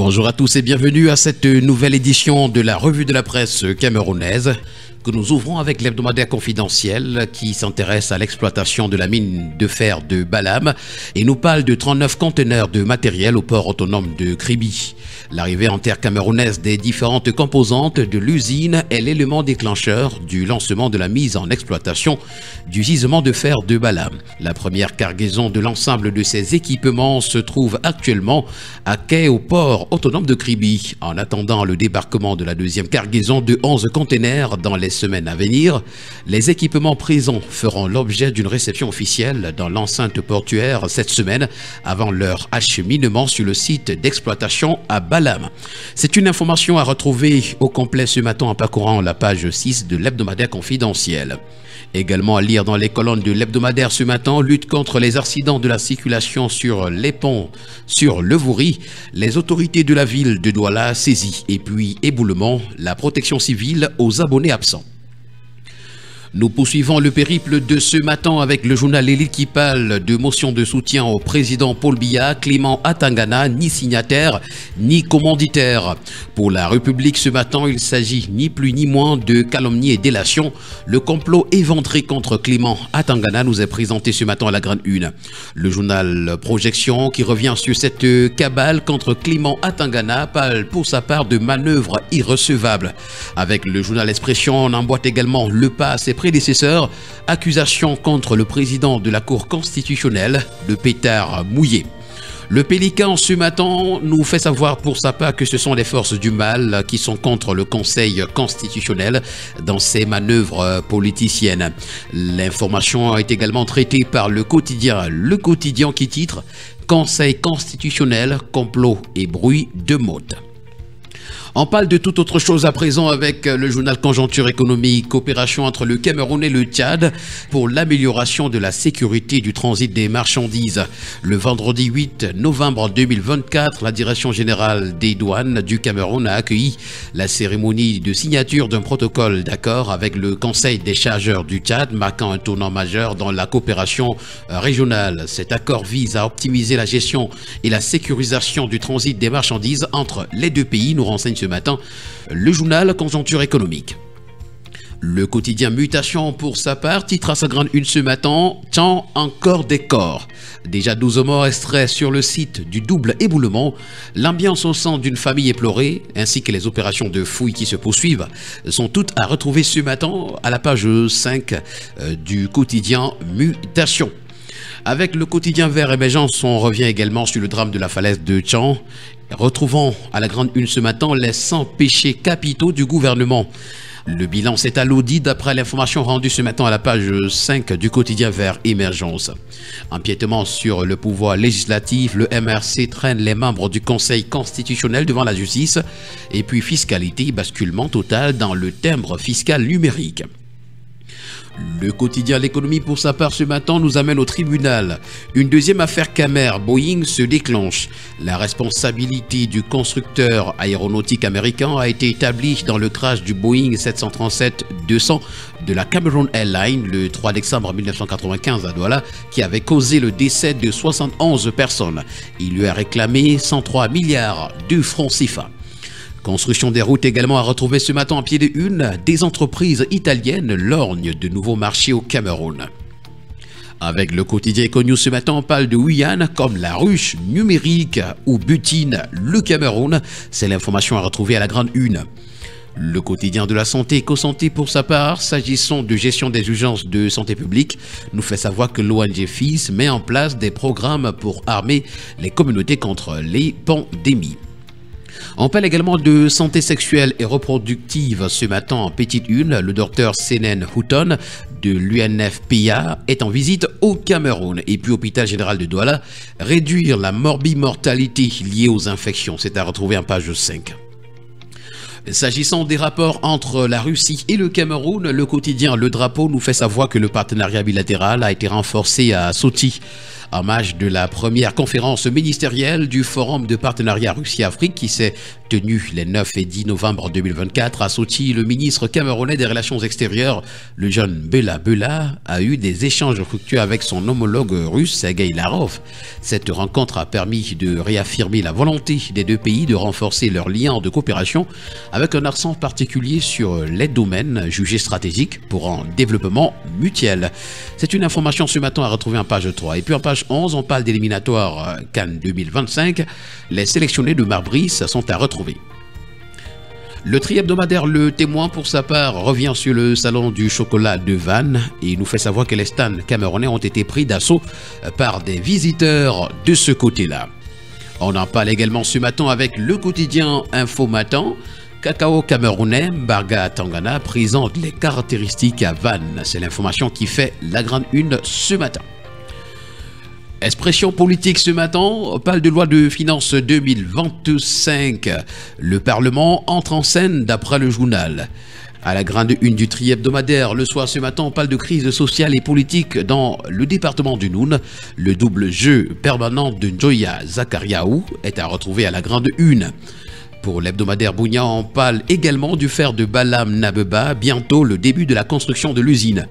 Bonjour à tous et bienvenue à cette nouvelle édition de la revue de la presse camerounaise que nous ouvrons avec l'hebdomadaire confidentiel qui s'intéresse à l'exploitation de la mine de fer de Balam et nous parle de 39 conteneurs de matériel au port autonome de Kribi. L'arrivée en terre camerounaise des différentes composantes de l'usine est l'élément déclencheur du lancement de la mise en exploitation du gisement de fer de Balam. La première cargaison de l'ensemble de ces équipements se trouve actuellement à quai au port autonome de Kribi. En attendant le débarquement de la deuxième cargaison de 11 conteneurs dans les semaines à venir, les équipements présents feront l'objet d'une réception officielle dans l'enceinte portuaire cette semaine avant leur acheminement sur le site d'exploitation à Balam. C'est une information à retrouver au complet ce matin en parcourant la page 6 de l'hebdomadaire confidentiel. Également à lire dans les colonnes de l'hebdomadaire ce matin, lutte contre les accidents de la circulation sur les ponts sur le Vouri, les autorités de la ville de Douala saisies et puis éboulement, la protection civile aux abonnés absents. Nous poursuivons le périple de ce matin avec le journal Élite qui parle de motion de soutien au président Paul Biya, Clément Atangana, ni signataire ni commanditaire. Pour la République ce matin, il s'agit ni plus ni moins de calomnie et délation. Le complot éventré contre Clément Atangana nous est présenté ce matin à la grande une. Le journal Projection qui revient sur cette cabale contre Clément Atangana parle pour sa part de manœuvres irrecevables. Avec le journal Expression, on emboîte également le pas à ses prédécesseurs, accusation contre le président de la Cour constitutionnelle de pétard mouillé. Le Pélican ce matin nous fait savoir pour sa part que ce sont les forces du mal qui sont contre le Conseil constitutionnel dans ces manœuvres politiciennes. L'information est également traitée par le quotidien qui titre « Conseil constitutionnel, complot et bruit de mode ». On parle de toute autre chose à présent avec le journal Conjoncture économique, coopération entre le Cameroun et le Tchad pour l'amélioration de la sécurité du transit des marchandises. Le vendredi 8 novembre 2024, la Direction générale des douanes du Cameroun a accueilli la cérémonie de signature d'un protocole d'accord avec le Conseil des chargeurs du Tchad, marquant un tournant majeur dans la coopération régionale. Cet accord vise à optimiser la gestion et la sécurisation du transit des marchandises entre les deux pays, nous renseigne ce matin le journal Conjoncture économique. Le quotidien Mutation pour sa part titre à sa grande une ce matin « Tant encore des corps ». Déjà 12 morts extraits sur le site du double éboulement. L'ambiance au sein d'une famille éplorée ainsi que les opérations de fouilles qui se poursuivent sont toutes à retrouver ce matin à la page 5 du quotidien Mutation. Avec le quotidien Vert Émergence, on revient également sur le drame de la falaise de Tchan. Retrouvons à la grande une ce matin les 100 péchés capitaux du gouvernement. Le bilan s'est alourdi d'après l'information rendue ce matin à la page 5 du quotidien Vert Émergence. Empiètement sur le pouvoir législatif, le MRC traîne les membres du Conseil constitutionnel devant la justice. Et puis fiscalité, basculement total dans le timbre fiscal numérique. Le quotidien L'économie pour sa part ce matin nous amène au tribunal. Une deuxième affaire Camer Boeing se déclenche. La responsabilité du constructeur aéronautique américain a été établie dans le crash du Boeing 737-200 de la Cameroon Airlines le 3 décembre 1995 à Douala qui avait causé le décès de 71 personnes. Il lui a réclamé 103 milliards de francs CFA. Construction des routes également à retrouver ce matin en pied de une. Des entreprises italiennes lorgnent de nouveaux marchés au Cameroun. Avec le quotidien Econews ce matin, on parle de Guyane comme la ruche numérique où butine le Cameroun. C'est l'information à retrouver à la grande une. Le quotidien de la santé EcoSanté pour sa part, s'agissant de gestion des urgences de santé publique, nous fait savoir que l'ONG FIS met en place des programmes pour armer les communautés contre les pandémies. On parle également de santé sexuelle et reproductive ce matin en petite une. Le docteur Senen Houton de l'UNFPA est en visite au Cameroun et puis hôpital général de Douala. Réduire la morbimortalité liée aux infections, c'est à retrouver en page 5. S'agissant des rapports entre la Russie et le Cameroun, le quotidien Le Drapeau nous fait savoir que le partenariat bilatéral a été renforcé à Soti en marge de la première conférence ministérielle du Forum de partenariat Russie-Afrique qui s'est tenue les 9 et 10 novembre 2024 à Sochi. Le ministre camerounais des Relations extérieures, le jeune Bella Bella, a eu des échanges fructueux avec son homologue russe, Sergei Lavrov. Cette rencontre a permis de réaffirmer la volonté des deux pays de renforcer leurs liens de coopération avec un accent particulier sur les domaines jugés stratégiques pour un développement mutuel. C'est une information ce matin à retrouver en page 3. Et puis en page 11, on parle d'éliminatoires Cannes 2025. Les sélectionnés de Marbrice sont à retrouver. Le tri-hebdomadaire Le Témoin, pour sa part, revient sur le salon du chocolat de Vannes et nous fait savoir que les stands camerounais ont été pris d'assaut par des visiteurs de ce côté-là. On en parle également ce matin avec le quotidien Info Matin. Cacao camerounais, Barga Tangana présente les caractéristiques à Vannes. C'est l'information qui fait la grande une ce matin. Expression politique ce matin, on parle de loi de finances 2025. Le Parlement entre en scène d'après le journal. À la grande une du tri hebdomadaire, le soir ce matin, on parle de crise sociale et politique dans le département du Noun. Le double jeu permanent de Njoya Zakariaou est à retrouver à la grande une. Pour l'hebdomadaire Bounia, on parle également du fer de Balam Nabeba, bientôt le début de la construction de l'usine.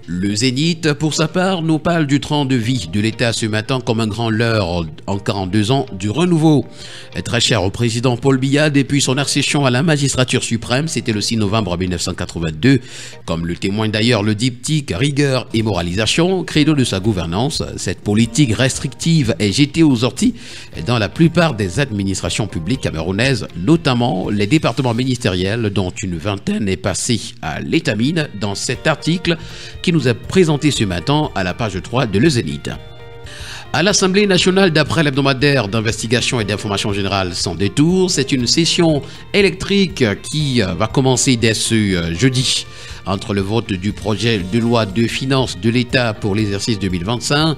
Le Zénith, pour sa part, nous parle du train de vie de l'État ce matin comme un grand leurre en 42 ans du renouveau. Très cher au président Paul Biya depuis son accession à la magistrature suprême, c'était le 6 novembre 1982. Comme le témoigne d'ailleurs le diptyque rigueur et moralisation, credo de sa gouvernance, cette politique restrictive est jetée aux orties dans la plupart des administrations publiques camerounaises, notamment les départements ministériels dont une vingtaine est passée à l'étamine dans cet article qui nous a présenté ce matin à la page 3 de Le Zénith. À l'Assemblée nationale, d'après l'hebdomadaire d'investigation et d'information générale sans détour, c'est une session électrique qui va commencer dès ce jeudi. Entre le vote du projet de loi de finances de l'État pour l'exercice 2025,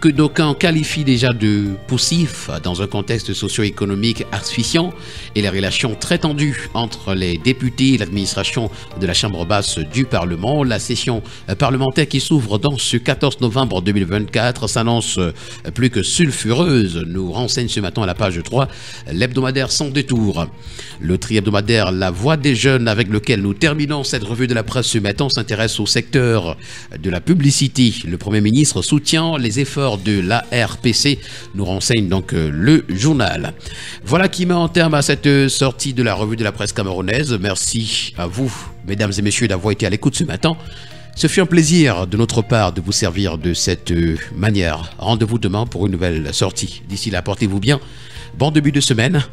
que d'aucuns qualifient déjà de poussif dans un contexte socio-économique asphyxiant et les relations très tendues entre les députés et l'administration de la Chambre basse du Parlement. La session parlementaire qui s'ouvre dans ce 14 novembre 2024 s'annonce plus que sulfureuse, nous renseigne ce matin à la page 3 l'hebdomadaire sans détour. Le tri-hebdomadaire La Voix des Jeunes avec lequel nous terminons cette revue de la presse ce matin s'intéresse au secteur de la publicité. Le Premier ministre soutient les efforts de l'ARPC, nous renseigne donc le journal. Voilà qui met en terme à cette sortie de la revue de la presse camerounaise. Merci à vous, mesdames et messieurs, d'avoir été à l'écoute ce matin. Ce fut un plaisir de notre part de vous servir de cette manière. Rendez-vous demain pour une nouvelle sortie. D'ici là, portez-vous bien. Bon début de semaine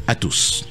à tous.